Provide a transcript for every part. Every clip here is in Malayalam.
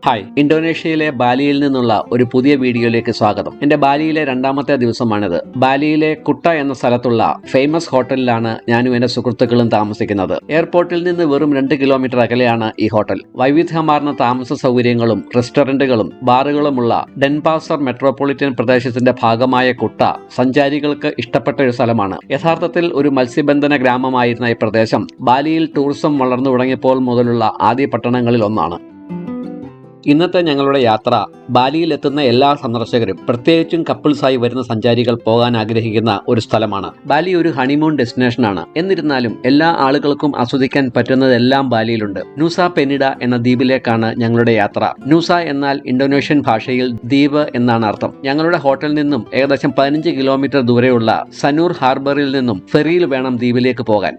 ഹായ്, ഇന്തോനേഷ്യയിലെ ബാലിയിൽ നിന്നുള്ള ഒരു പുതിയ വീഡിയോയിലേക്ക് സ്വാഗതം. എന്റെ ബാലിയിലെ രണ്ടാമത്തെ ദിവസമാണിത്. ബാലിയിലെ കുട്ട എന്ന സ്ഥലത്തുള്ള ഫേമസ് ഹോട്ടലിലാണ് ഞാനും എന്റെ സുഹൃത്തുക്കളും താമസിക്കുന്നത്. എയർപോർട്ടിൽ നിന്ന് വെറും 2 കിലോമീറ്റർ അകലെയാണ് ഈ ഹോട്ടൽ. വൈവിധ്യമാർന്ന താമസ സൗകര്യങ്ങളും റെസ്റ്റോറന്റുകളും ബാറുകളുമുള്ള ഡെൻപാസർ മെട്രോപൊളിറ്റൻ പ്രദേശത്തിന്റെ ഭാഗമായ കുട്ട സഞ്ചാരികൾക്ക് ഇഷ്ടപ്പെട്ട ഒരു സ്ഥലമാണ്. യഥാർത്ഥത്തിൽ ഒരു മത്സ്യബന്ധന ഗ്രാമമായിരുന്ന ഈ പ്രദേശം ബാലിയിൽ ടൂറിസം വളർന്നു തുടങ്ങിയപ്പോൾ മുതലുള്ള ആദ്യ പട്ടണങ്ങളിൽ ഒന്നാണ്. ഇന്നത്തെ ഞങ്ങളുടെ യാത്ര ബാലിയിൽ എത്തുന്ന എല്ലാ സന്ദർശകരും, പ്രത്യേകിച്ചും കപ്പിൾസായി വരുന്ന സഞ്ചാരികൾ പോകാൻ ആഗ്രഹിക്കുന്ന ഒരു സ്ഥലമാണ്. ബാലി ഒരു ഹണിമൂൺ ഡെസ്റ്റിനേഷനാണ്. എന്നിരുന്നാലും എല്ലാ ആളുകൾക്കും ആസ്വദിക്കാൻ പറ്റുന്നതെല്ലാം ബാലിയിലുണ്ട്. ന്യൂസ പെനിഡ എന്ന ദ്വീപിലേക്കാണ് ഞങ്ങളുടെ യാത്ര. ന്യൂസ എന്നാൽ ഇന്തോനേഷ്യൻ ഭാഷയിൽ ദ്വീപ് എന്നാണ് അർത്ഥം. ഞങ്ങളുടെ ഹോട്ടലിൽ നിന്നും ഏകദേശം 15 കിലോമീറ്റർ ദൂരെയുള്ള സനൂർ ഹാർബറിൽ നിന്നും ഫെറിയിൽ വേണം ദ്വീപിലേക്ക് പോകാൻ.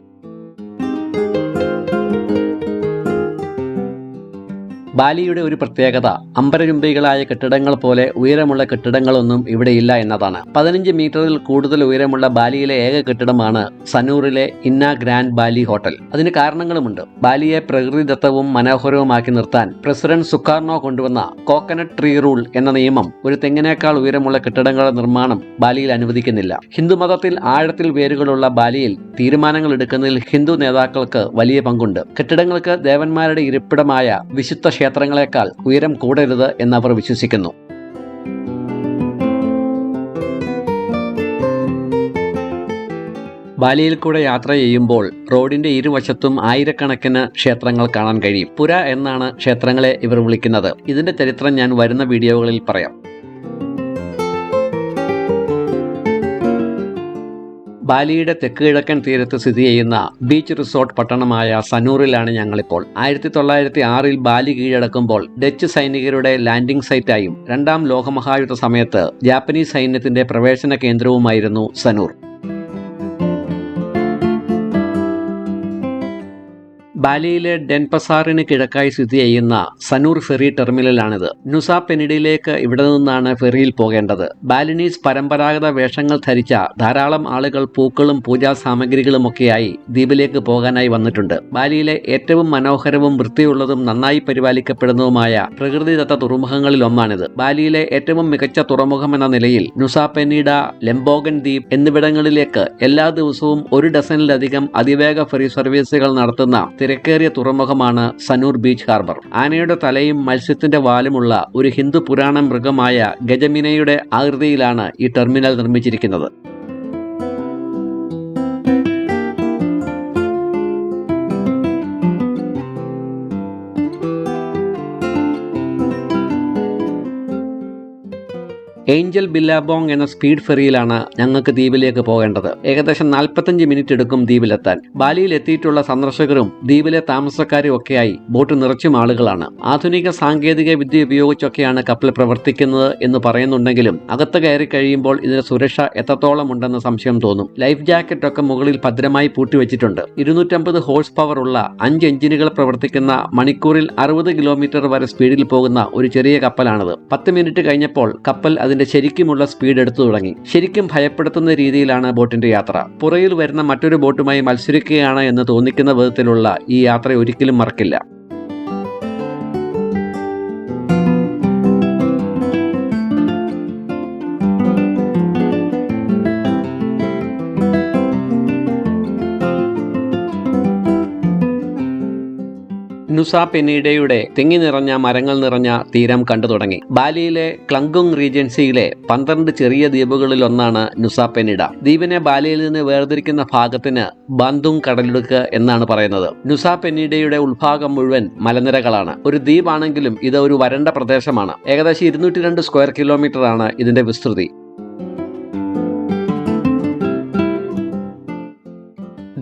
ബാലിയുടെ ഒരു പ്രത്യേകത അമ്പരചുംബികളായ കെട്ടിടങ്ങൾ പോലെ ഉയരമുള്ള കെട്ടിടങ്ങളൊന്നും ഇവിടെയില്ല എന്നതാണ്. 15 മീറ്ററിൽ കൂടുതൽ ഉയരമുള്ള ബാലിയിലെ ഏക കെട്ടിടമാണ് സനൂറിലെ ഇന്ന ഗ്രാൻഡ് ബാലി ഹോട്ടൽ. അതിന് കാരണങ്ങളുമുണ്ട്. ബാലിയെ പ്രകൃതിദത്തവും മനോഹരവുമാക്കി നിർത്താൻ പ്രസിഡന്റ് സുകാർണോ കൊണ്ടുവന്ന കോക്കനട്ട് ട്രീ റൂൾ എന്ന നിയമം ഒരു തെങ്ങിനേക്കാൾ ഉയരമുള്ള കെട്ടിടങ്ങളുടെ നിർമ്മാണം ബാലിയിൽ അനുവദിക്കുന്നില്ല. ഹിന്ദുമതത്തിൽ ആഴത്തിൽ വേരുകളുള്ള ബാലിയിൽ തീരുമാനങ്ങൾ എടുക്കുന്നതിൽ ഹിന്ദു നേതാക്കൾക്ക് വലിയ പങ്കുണ്ട്. കെട്ടിടങ്ങൾക്ക് ദേവന്മാരുടെ ഇരിപ്പിടമായ വിശുദ്ധ ക്ഷേത്രങ്ങളെക്കാൾ ഉയരം കൂടരുത് എന്നവർ വിശ്വസിക്കുന്നു. ബാലിയിൽ കൂടെ യാത്ര ചെയ്യുമ്പോൾ റോഡിന്റെ ഇരുവശത്തും ആയിരക്കണക്കിന് ക്ഷേത്രങ്ങൾ കാണാൻ കഴിയും. പുര എന്നാണ് ക്ഷേത്രങ്ങളെ ഇവർ വിളിക്കുന്നത്. ഇതിന്റെ ചരിത്രം ഞാൻ വരുന്ന വീഡിയോകളിൽ പറയാം. ബാലിയുടെ തെക്ക് കിഴക്കൻ തീരത്ത് സ്ഥിതി ചെയ്യുന്ന ബീച്ച് റിസോർട്ട് പട്ടണമായ സനൂറിലാണ് ഞങ്ങളിപ്പോൾ. 1906 ബാലി കീഴടക്കുമ്പോൾ ഡച്ച് സൈനികരുടെ ലാൻഡിംഗ് സൈറ്റായും 2ാം ലോകമഹായുദ്ധ സമയത്ത് ജാപ്പനീസ് സൈന്യത്തിന്റെ പ്രവേശന കേന്ദ്രവുമായിരുന്നു സനൂർ. ബാലിയിലെ ഡെൻപസാറിന് കിഴക്കായി സ്ഥിതി ചെയ്യുന്ന സനൂർ ഫെറി ടെർമിനലാണിത്. ന്യൂസ പെനിഡയിലേക്ക് ഇവിടെ നിന്നാണ് ഫെറിയിൽ പോകേണ്ടത്. ബാലിനീസ് പരമ്പരാഗത വേഷങ്ങൾ ധരിച്ച ധാരാളം ആളുകൾ പൂക്കളും പൂജാ സാമഗ്രികളുമൊക്കെയായി ദ്വീപിലേക്ക് പോകാനായി വന്നിട്ടുണ്ട്. ബാലിയിലെ ഏറ്റവും മനോഹരവും വൃത്തിയുള്ളതും നന്നായി പരിപാലിക്കപ്പെടുന്നതുമായ പ്രകൃതിദത്ത തുറമുഖങ്ങളിൽ ഒന്നാണിത്. ബാലിയിലെ ഏറ്റവും മികച്ച തുറമുഖം എന്ന നിലയിൽ ന്യൂസ പെനിഡ, ലംബോഗൻ ദ്വീപ് എന്നിവിടങ്ങളിലേക്ക് എല്ലാ ദിവസവും 1 ഡസനിലധികം അതിവേഗ ഫെറി സർവീസുകൾ നടത്തുന്ന തിരക്കേറിയ തുറമുഖമാണ് സനൂർ ബീച്ച് ഹാർബർ. ആനയുടെ തലയും മത്സ്യത്തിന്റെ വാലുമുള്ള ഒരു ഹിന്ദു പുരാണ മൃഗമായ ഗജമിനയുടെ ആകൃതിയിലാണ് ഈ ടെർമിനൽ നിർമ്മിച്ചിരിക്കുന്നത്. ഏഞ്ചൽ ബില്ലാബോങ് എന്ന സ്പീഡ് ഫെറിയിലാണ് ഞങ്ങൾക്ക് ദ്വീപിലേക്ക് പോകേണ്ടത്. ഏകദേശം 45 മിനിറ്റ് എടുക്കും ദ്വീപിലെത്താൻ. ബാലിയിൽ എത്തിയിട്ടുള്ള സന്ദർശകരും ദ്വീപിലെ താമസക്കാരും ഒക്കെയായി ബോട്ട് നിറച്ചും ആളുകളാണ്. ആധുനിക സാങ്കേതിക വിദ്യ ഉപയോഗിച്ചൊക്കെയാണ് കപ്പൽ പ്രവർത്തിക്കുന്നത് എന്ന് പറയുന്നുണ്ടെങ്കിലും അകത്ത് കയറി കഴിയുമ്പോൾ ഇതിന്റെ സുരക്ഷ എത്രത്തോളം ഉണ്ടെന്ന് സംശയം തോന്നും. ലൈഫ് ജാക്കറ്റ് ഒക്കെ മുകളിൽ ഭദ്രമായി പൂട്ടിവെച്ചിട്ടുണ്ട്. 250 ഹോഴ്സ് പവർ ഉള്ള 5 എഞ്ചിനുകൾ പ്രവർത്തിക്കുന്ന മണിക്കൂറിൽ 60 കിലോമീറ്റർ വരെ സ്പീഡിൽ പോകുന്ന ഒരു ചെറിയ കപ്പലാണിത്. 10 മിനിറ്റ് കഴിഞ്ഞപ്പോൾ കപ്പൽ അതിന്റെ ശരിക്കുമുള്ള സ്പീഡ് എടുത്തു തുടങ്ങി. ശരിക്കും ഭയപ്പെടുത്തുന്ന രീതിയിലാണ് ബോട്ടിന്റെ യാത്ര. പുറയിൽ വരുന്ന മറ്റൊരു ബോട്ടുമായി മത്സരിക്കുകയാണ് എന്ന് തോന്നിക്കുന്ന വിധത്തിലുള്ള ഈ യാത്ര ഒരിക്കലും മറക്കില്ല. ന്യൂസ പെനിഡയുടെ തിങ്ങി നിറഞ്ഞ മരങ്ങൾ നിറഞ്ഞ തീരം കണ്ടു തുടങ്ങി. ബാലിയിലെ ക്ലങ്കുങ് റീജൻസിയിലെ 12 ചെറിയ ദ്വീപുകളിൽ ഒന്നാണ് ന്യൂസ പെനിഡ. ദ്വീപിനെ ബാലിയിൽ നിന്ന് വേർതിരിക്കുന്ന ഭാഗത്തിന് ബാന്തുങ് കടലിടുക്ക് എന്നാണ് പറയുന്നത്. ന്യൂസ പെനിഡയുടെ ഉൾഭാഗം മുഴുവൻ മലനിരകളാണ്. ഒരു ദ്വീപാണെങ്കിലും ഇത് ഒരു വരണ്ട പ്രദേശമാണ്. ഏകദേശം 202 സ്ക്വയർ കിലോമീറ്റർ ആണ് ഇതിന്റെ വിസ്തൃതി.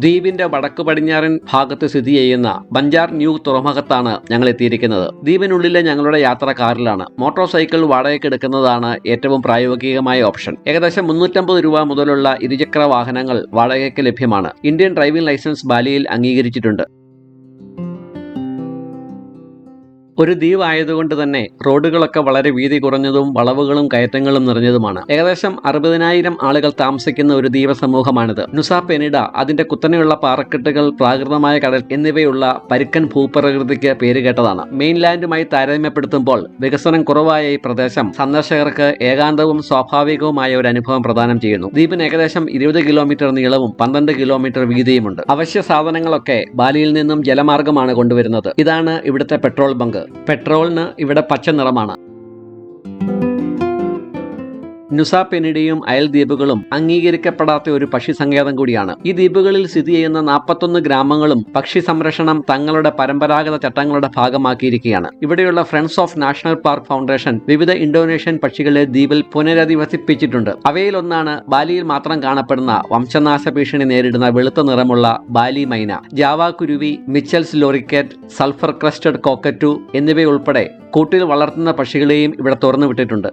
ദ്വീപിന്റെ വടക്കു പടിഞ്ഞാറൻ ഭാഗത്ത് സ്ഥിതി ചെയ്യുന്ന ബഞ്ചാർ ന്യൂ തുറമുഖത്താണ് ഞങ്ങൾ എത്തിയിരിക്കുന്നത്. ദ്വീപിനുള്ളിലെ ഞങ്ങളുടെ യാത്ര കാറിലാണ്. മോട്ടോർ സൈക്കിൾ വാടകയ്ക്ക് എടുക്കുന്നതാണ് ഏറ്റവും പ്രായോഗികമായ ഓപ്ഷൻ. ഏകദേശം 350 രൂപ മുതലുള്ള ഇരുചക്ര വാഹനങ്ങൾ വാടകയ്ക്ക് ലഭ്യമാണ്. ഇന്ത്യൻ ഡ്രൈവിംഗ് ലൈസൻസ് ബാലിയിൽ അംഗീകരിച്ചിട്ടുണ്ട്. ഒരു ദ്വീപ് ആയതുകൊണ്ട് തന്നെ റോഡുകളൊക്കെ വളരെ വീതി കുറഞ്ഞതും വളവുകളും കയറ്റങ്ങളും നിറഞ്ഞതുമാണ്. ഏകദേശം 60,000 ആളുകൾ താമസിക്കുന്ന ഒരു ദ്വീപ സമൂഹമാണിത്. നുസ പെനിഡ അതിന്റെ കുത്തനെയുള്ള പാറക്കെട്ടുകൾ, പ്രാകൃതമായ കടൽ എന്നിവയുള്ള പരുക്കൻ ഭൂപ്രകൃതിക്ക് പേരുകേട്ടതാണ്. മെയിൻലാൻഡുമായി താരതമ്യപ്പെടുത്തുമ്പോൾ വികസനം കുറവായ ഈ പ്രദേശം സന്ദർശകർക്ക് ഏകാന്തവും സ്വാഭാവികവുമായ ഒരു അനുഭവം പ്രദാനം ചെയ്യുന്നു. ദ്വീപിന് ഏകദേശം 20 കിലോമീറ്റർ നീളവും 12 കിലോമീറ്റർ വീതിയുമുണ്ട്. അവശ്യ സാധനങ്ങളൊക്കെ ബാലിയിൽ നിന്നും ജലമാർഗമാണ് കൊണ്ടുവരുന്നത്. ഇതാണ് ഇവിടുത്തെ പെട്രോൾ ബങ്ക്. പെട്രോളിന് ഇവിടെ പച്ച നിറമാണ്. നുസ പെനിഡയും അയൽ ദ്വീപുകളും അംഗീകരിക്കപ്പെടാത്ത ഒരു പക്ഷി സങ്കേതം കൂടിയാണ്. ഈ ദ്വീപുകളിൽ സ്ഥിതി ചെയ്യുന്ന 41 ഗ്രാമങ്ങളും പക്ഷി സംരക്ഷണം തങ്ങളുടെ പരമ്പരാഗത ചട്ടങ്ങളുടെ ഭാഗമാക്കിയിരിക്കുകയാണ്. ഇവിടെയുള്ള friends of national park foundation വിവിധ ഇന്തോനേഷ്യൻ പക്ഷികളെ ദ്വീപിൽ പുനരധിവസിപ്പിച്ചിട്ടുണ്ട്. അവയിലൊന്നാണ് ബാലിയിൽ മാത്രം കാണപ്പെടുന്ന വംശനാശ ഭീഷണി നേരിടുന്ന വെളുത്ത നിറമുള്ള ബാലി മൈന. ജാവ കുരുവി, മിച്ചൽസ് ലോറിക്കേറ്റ്, സൾഫർ ക്രസ്റ്റഡ് കോക്കറ്റു എന്നിവയുൾപ്പെടെ കൂട്ടിൽ വളർത്തുന്ന പക്ഷികളെയും ഇവിടെ തുറന്നു വിട്ടിട്ടുണ്ട്.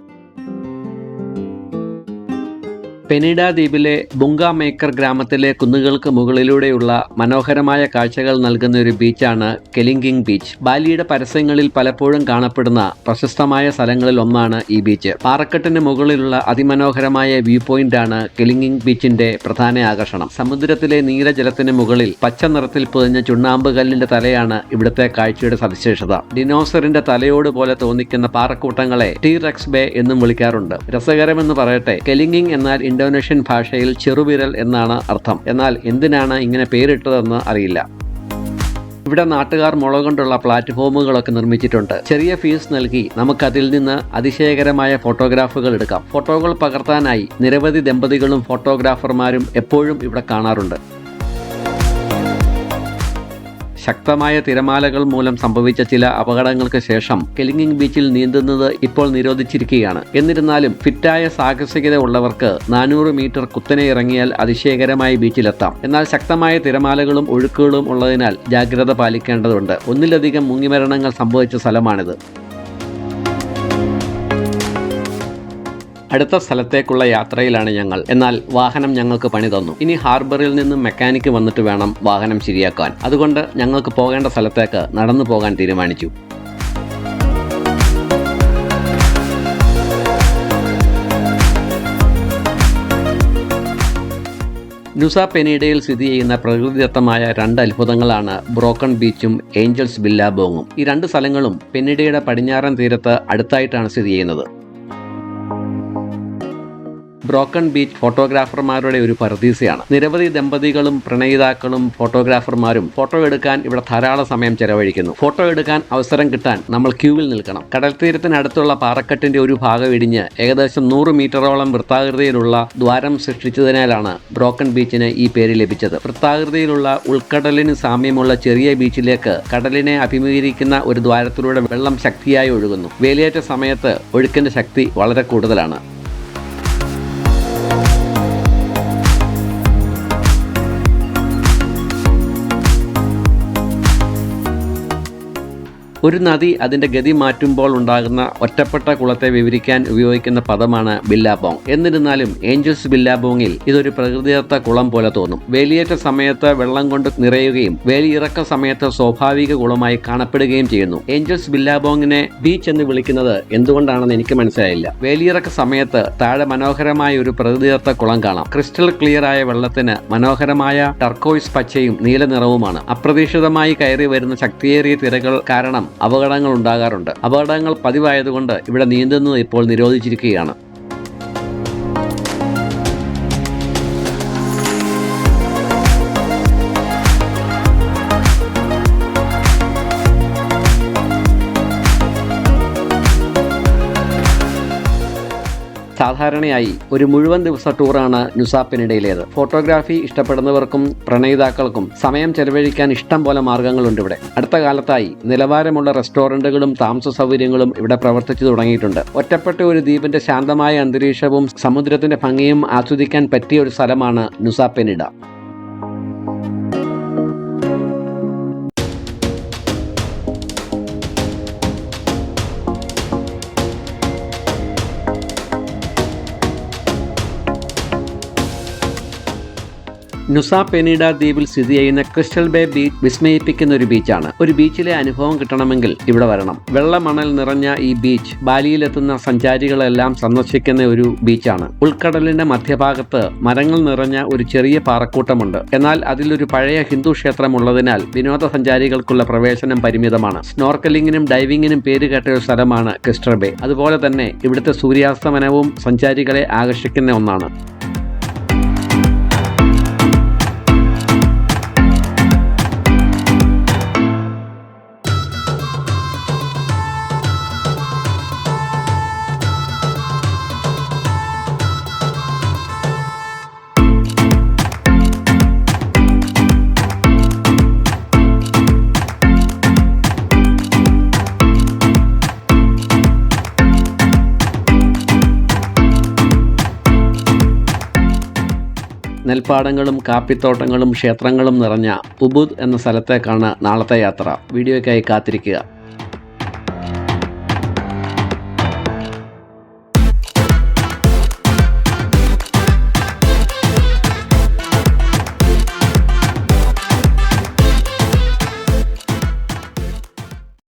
പെനിഡ ദ്വീപിലെ ബുങ്ക മേക്കർ ഗ്രാമത്തിലെ കുന്നുകൾക്ക് മുകളിലൂടെയുള്ള മനോഹരമായ കാഴ്ചകൾ നൽകുന്ന ഒരു ബീച്ചാണ് കെലിംഗിങ് ബീച്ച്. ബാലിയുടെ പരസ്യങ്ങളിൽ പലപ്പോഴും കാണപ്പെടുന്ന പ്രശസ്തമായ സ്ഥലങ്ങളിൽ ഒന്നാണ് ഈ ബീച്ച്. പാറക്കെട്ടിന് മുകളിലുള്ള അതിമനോഹരമായ വ്യൂ പോയിന്റാണ് കെലിംഗിങ് ബീച്ചിന്റെ പ്രധാന ആകർഷണം. സമുദ്രത്തിലെ നീലജലത്തിന് മുകളിൽ പച്ച നിറത്തിൽ പൊതിഞ്ഞ ചുണ്ണാമ്പ് കല്ലിന്റെ തലയാണ് ഇവിടുത്തെ കാഴ്ചയുടെ സവിശേഷത. ഡിനോസറിന്റെ തലയോട് പോലെ തോന്നിക്കുന്ന പാറക്കൂട്ടങ്ങളെ ടി-റെക്സ് ബേ എന്നും വിളിക്കാറുണ്ട്. രസകരമെന്ന് പറയട്ടെ, കെലിംഗിങ് എന്നാൽ ഇന്തോനേഷ്യൻ ഭാഷയിൽ ചെറുവിരൽ എന്നാണ് അർത്ഥം. എന്നാൽ എന്തിനാണ് ഇങ്ങനെ പേരിട്ടതെന്ന് അറിയില്ല. ഇവിടെ നാട്ടുകാർ മുള കൊണ്ടുള്ള പ്ലാറ്റ്ഫോമുകളൊക്കെ നിർമ്മിച്ചിട്ടുണ്ട്. ചെറിയ ഫീസ് നൽകി നമുക്കതിൽ നിന്ന് അതിശയകരമായ ഫോട്ടോഗ്രാഫുകൾ എടുക്കാം. ഫോട്ടോകൾ പകർത്താനായി നിരവധി ദമ്പതികളും ഫോട്ടോഗ്രാഫർമാരും എപ്പോഴും ഇവിടെ കാണാറുണ്ട്. ശക്തമായ തിരമാലകൾ മൂലം സംഭവിച്ച ചില അപകടങ്ങൾക്ക് ശേഷം കെലിംഗിങ് ബീച്ചിൽ നീന്തുന്നത് ഇപ്പോൾ നിരോധിച്ചിരിക്കുകയാണ്. എന്നിരുന്നാലും ഫിറ്റായ സാഹസികത ഉള്ളവർക്ക് 400 മീറ്റർ കുത്തനെ ഇറങ്ങിയാൽ അതിശയകരമായ ബീച്ചിലെത്താം. എന്നാൽ ശക്തമായ തിരമാലകളും ഒഴുക്കുകളും ഉള്ളതിനാൽ ജാഗ്രത പാലിക്കേണ്ടതുണ്ട്. ഒന്നിലധികം മുങ്ങിമരണങ്ങൾ സംഭവിച്ച സ്ഥലമാണിത്. അടുത്ത സ്ഥലത്തേക്കുള്ള യാത്രയിലാണ് ഞങ്ങൾ. എന്നാൽ വാഹനം ഞങ്ങൾക്ക് പണി തന്നു. ഇനി ഹാർബറിൽ നിന്നും മെക്കാനിക്ക് വന്നിട്ട് വേണം വാഹനം ശരിയാക്കാൻ. അതുകൊണ്ട് ഞങ്ങൾക്ക് പോകേണ്ട സ്ഥലത്തേക്ക് നടന്നു പോകാൻ തീരുമാനിച്ചു. നുസ പെനിഡയിൽ സ്ഥിതി ചെയ്യുന്ന പ്രകൃതിദത്തമായ 2 അത്ഭുതങ്ങളാണ് ബ്രോക്കൺ ബീച്ചും ഏഞ്ചൽസ് ബില്ലാബോങ്ങും. ഈ 2 സ്ഥലങ്ങളും പെനിഡയുടെ പടിഞ്ഞാറൻ തീരത്ത് അടുത്തായിട്ടാണ് സ്ഥിതി ചെയ്യുന്നത്. ബ്രോക്കൺ ബീച്ച് ഫോട്ടോഗ്രാഫർമാരുടെ ഒരു പറുദീസയാണ്. നിരവധി ദമ്പതികളും പ്രണയിതാക്കളും ഫോട്ടോഗ്രാഫർമാരും ഫോട്ടോ എടുക്കാൻ ഇവിടെ ധാരാളം സമയം ചെലവഴിക്കുന്നു. ഫോട്ടോ എടുക്കാൻ അവസരം കിട്ടാൻ നമ്മൾ ക്യൂവിൽ നിൽക്കണം. കടൽത്തീരത്തിനടുത്തുള്ള പാറക്കെട്ടിന്റെ ഒരു ഭാഗം ഇടിഞ്ഞ് ഏകദേശം 100 മീറ്ററോളം വൃത്താകൃതിയിലുള്ള ദ്വാരം സൃഷ്ടിച്ചതിനാലാണ് ബ്രോക്കൺ ബീച്ചിന് ഈ പേര് ലഭിച്ചത്. വൃത്താകൃതിയിലുള്ള ഉൾക്കടലിന് സാമ്യമുള്ള ചെറിയ ബീച്ചിലേക്ക് കടലിനെ അഭിമുഖീകരിക്കുന്ന ഒരു ദ്വാരത്തിലൂടെ വെള്ളം ശക്തിയായി ഒഴുകുന്നു. വേലിയേറ്റ സമയത്ത് ഒഴുക്കിന്റെ ശക്തി വളരെ കൂടുതലാണ്. ഒരു നദി അതിൻ്റെ ഗതി മാറ്റുമ്പോൾ ഉണ്ടാകുന്ന ഒറ്റപ്പെട്ട കുളത്തെ വിവരിക്കാൻ ഉപയോഗിക്കുന്ന പദമാണ് ബില്ലാബോങ്. എന്നിരുന്നാലും ഏഞ്ചൽസ് ബില്ലാബോങ്ങിൽ ഇതൊരു പ്രകൃതിദത്ത കുളം പോലെ തോന്നും. വേലിയേറ്റ സമയത്ത് വെള്ളം കൊണ്ട് നിറയുകയും വേലിയിറക്ക സമയത്ത് സ്വാഭാവിക കുളമായി കാണപ്പെടുകയും ചെയ്യുന്നു. ഏഞ്ചൽസ് ബില്ലാബോങ്ങിനെ ബീച്ച് എന്ന് വിളിക്കുന്നത് എന്തുകൊണ്ടാണെന്ന് എനിക്ക് മനസ്സിലായില്ല. വേലിയിറക്ക സമയത്ത് താഴെ മനോഹരമായ ഒരു പ്രകൃതിദത്ത കുളം കാണാം. ക്രിസ്റ്റൽ ക്ലിയർ ആയ വെള്ളത്തിന് മനോഹരമായ ടർക്കോയ്സ് പച്ചയും നീല നിറവുമാണ്. അപ്രതീക്ഷിതമായി കയറി വരുന്ന ശക്തിയേറിയ തിരകൾ കാരണം അപകടങ്ങൾ ഉണ്ടാകാറുണ്ട്. അപകടങ്ങൾ പതിവായതുകൊണ്ട് ഇവിടെ നീന്തുന്നത് ഇപ്പോൾ നിരോധിച്ചിരിക്കുകയാണ്. സാധാരണയായി ഒരു മുഴുവൻ ദിവസ ടൂറാണ് നുസ പെനിഡയിലേത്. ഫോട്ടോഗ്രാഫി ഇഷ്ടപ്പെടുന്നവർക്കും പ്രണയിതാക്കൾക്കും സമയം ചെലവഴിക്കാൻ ഇഷ്ടം പോലെ മാർഗങ്ങളുണ്ട് ഇവിടെ. അടുത്ത കാലത്തായി നിലവാരമുള്ള റെസ്റ്റോറന്റുകളും താമസ സൗകര്യങ്ങളും ഇവിടെ പ്രവർത്തിച്ചു തുടങ്ങിയിട്ടുണ്ട്. ഒറ്റപ്പെട്ട ഒരു ദ്വീപിന്റെ ശാന്തമായ അന്തരീക്ഷവും സമുദ്രത്തിന്റെ ഭംഗിയും ആസ്വദിക്കാൻ പറ്റിയ ഒരു സ്ഥലമാണ് നുസ പെനിഡ. നുസ പെനീഡ ദ്വീപിൽ സ്ഥിതി ചെയ്യുന്ന ക്രിസ്റ്റൽ ബേ ബീച്ച് വിസ്മയിപ്പിക്കുന്ന ഒരു ബീച്ചാണ്. ഒരു ബീച്ചിലെ അനുഭവം കിട്ടണമെങ്കിൽ ഇവിടെ വരണം. വെള്ള മണൽ നിറഞ്ഞ ഈ ബീച്ച് ബാലിയിലെത്തുന്ന സഞ്ചാരികളെല്ലാം സന്ദർശിക്കുന്ന ഒരു ബീച്ചാണ്. ഉൾക്കടലിന്റെ മധ്യഭാഗത്ത് മരങ്ങൾ നിറഞ്ഞ ഒരു ചെറിയ പാറക്കൂട്ടമുണ്ട്. എന്നാൽ അതിലൊരു പഴയ ഹിന്ദു ക്ഷേത്രം ഉള്ളതിനാൽ വിനോദസഞ്ചാരികൾക്കുള്ള പ്രവേശനം പരിമിതമാണ്. സ്നോർക്കലിംഗിനും ഡൈവിംഗിനും പേരുകേട്ട ഒരു സ്ഥലമാണ് ക്രിസ്റ്റൽ ബേ. അതുപോലെ തന്നെ ഇവിടുത്തെ സൂര്യാസ്തമനവും സഞ്ചാരികളെ ആകർഷിക്കുന്ന ഒന്നാണ്. നെൽപ്പാടങ്ങളും കാപ്പിത്തോട്ടങ്ങളും ക്ഷേത്രങ്ങളും നിറഞ്ഞ ഉബുദ് എന്ന സ്ഥലത്തേക്കാണ് നാളത്തെ യാത്ര. വീഡിയോയ്ക്കായി കാത്തിരിക്കുക.